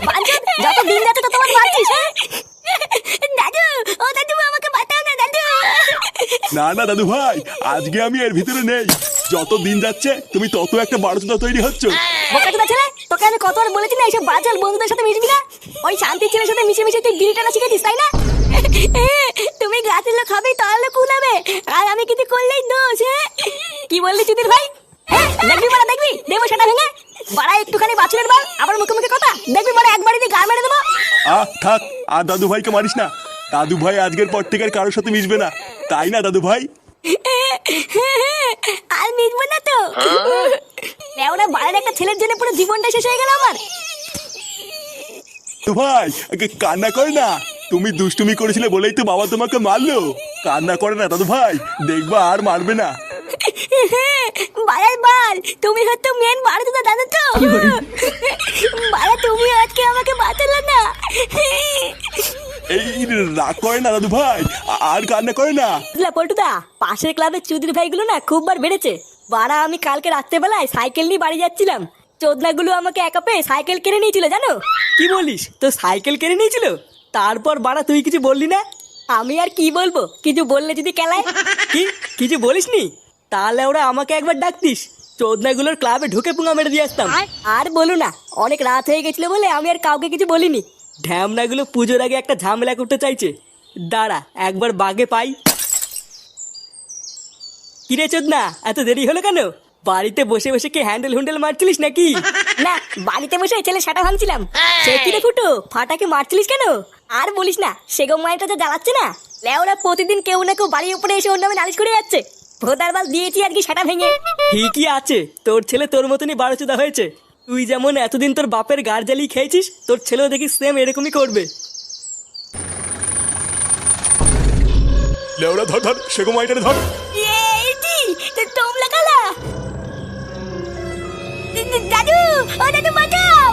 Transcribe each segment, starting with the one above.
বাঞ্চদ, যত দিন যাচ্ছে তত তোমার বাড়ছিস। দাদু, ও দাদু আমাকে বাঁচাও না দাদু। না না দাদু ভাই, আজকে আমি এর ভিতরে নেই। যত দিন যাচ্ছে তুমি তত একটা বারোচোদা তৈরি হচ্ছ। বোকাচোদা ছেলে, তোকে আমি কতবার বলেছি না এইসব বাজল বন্ধুদের সাথে মিশবি না। ওই শান্তির ছেলের সাথে মিশে মিশে তুই বিড়ি টানা শিখেছিস, তাই না? তুমি গাছের লোক হবে তাহলে কুলাবে, আর আমি কিছু করলেই দোষ। কি বললি চুদির ভাই? দেখবি বাড়া, দেখবি দেবো সেটা ভেঙে। বাড়া একটুখানি বাছুরের বাল, আবার মুখে মুখে কথা, দেখবি বাড়া একবারই দিয়ে গা মেরে দেবো। থাক, আর দাদু ভাইকে মারিস না। দাদু ভাই আজকের পর থেকে আর কারোর সাথে মিশবে না, তাই না দাদু ভাই? আর মিটবো না তো। ওরা বাইরের একটা ছেলের জন্য পুরো জীবনটা শেষ হয়ে গেল আমার। তো ভাই কান্না করে না, তুমি দুষ্টুমি করেছিলে বলেই তো বাবা তোমাকে মারলো। কান্না করে না দাদু ভাই, দেখবা আর মারবে না। বাড়ার বাল, তুমি হয়তো মেন বাড়তো না দাদা তো। বাড়া তুমি আজকে আমাকে বাঁচালে না। এই রাগ করে না দাদু ভাই, আর কান্না করে না। পল্টুদা, পাশের ক্লাবের চুদির ভাইগুলো না খুব বার বেড়েছে। বাড়া আমি কালকে রাত্রেবেলায় সাইকেল নিয়ে বাড়ি যাচ্ছিলাম, চোদনাগুলো আমাকে একা পেয়ে সাইকেল কিনে নিয়েছিল জানো। কি বলিস, তো সাইকেল কিনে নিয়েছিল? তারপর বাড়া তুই কিছু বললি না? আমি আর কি বলবো, কিছু বললে যদি কেলায়। কি কিছু বলিসনি? তাহলে ওরা আমাকে একবার ডাকতিস, চোদনাগুলোর ক্লাবে ঢুকে পুঙা মেরে দিয়ে আসতাম। আর বলো না, অনেক রাত হয়ে গেছিল বলে আমি আর কাউকে কিছু বলিনি। ঢ্যামনাগুলো পুজোর আগে একটা ঝামেলা করতে চাইছে। দাঁড়া একবার বাগে পাই। কিরে চোদনা, এত দেরি হলো কেন? বাড়িতে বসে বসে কি হ্যান্ডেল হুন্ডেল মারছিলিস নাকি? না, বাড়িতে বসে ছেলে সাটা ভাঙছিলাম। সে কি রে ফুটো, ফাটাকে মারছিলিস কেন? আর বলিস না, সেগম মায়েরটা যা জ্বালাচ্ছে না। লেওরা প্রতিদিন কেউ না কেউ বাড়ির উপরে এসে ওর নামে নালিশ করে যাচ্ছে। ভোদার বাল দিয়েছি আর কি সাটা ভেঙে। ঠিকই আছে, তোর ছেলে তোর মতনই বারোচোদা হয়েছে। তুই যেমন এতদিন তোর বাপের গাড় জ্বালিয়ে খেয়েছিস, তোর ছেলেও দেখি সেম এরকমই করবে। লেওড়া ধর ধর, সেগো মাইটারে ধর। তোমরা কালা দাদু, ও দাদু বাঁচাও।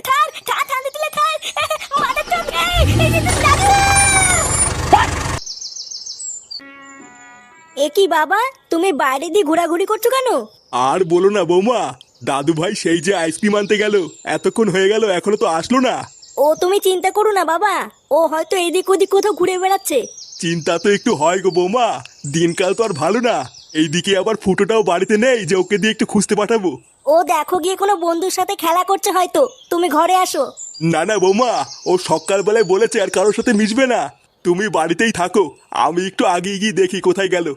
থার থার থার দিলে থার, মাথা চমকে দাদু। এ কি বাবা, তুমি বাইরে দিয়ে ঘোরাঘুরি করছো কেন? আর বলো না বৌমা, দাদু ভাই সেই যে আইসক্রিম আনতে গেল, এতক্ষণ হয়ে গেল এখনো তো আসলো না। ও তুমি চিন্তা করো না বাবা, ও হয়তো এদিক ওদিক কোথাও ঘুরে বেড়াচ্ছে। চিন্তা তো একটু হয় গো বৌমা, দিনকাল তো আর ভালো না। এইদিকে আবার ফুটোটাও বাড়িতে নেই যে ওকে দিয়ে একটু খুঁজতে পাঠাবো। ও দেখো গিয়ে কোনো বন্ধুর সাথে খেলা করছে হয়তো, তুমি ঘরে আসো। না না বৌমা, ও সকালবেলায় বলেছে আর কারোর সাথে মিশবে না। তুমি বাড়িতেই থাকো, আমি একটু আগে গিয়ে দেখি কোথায় গেল।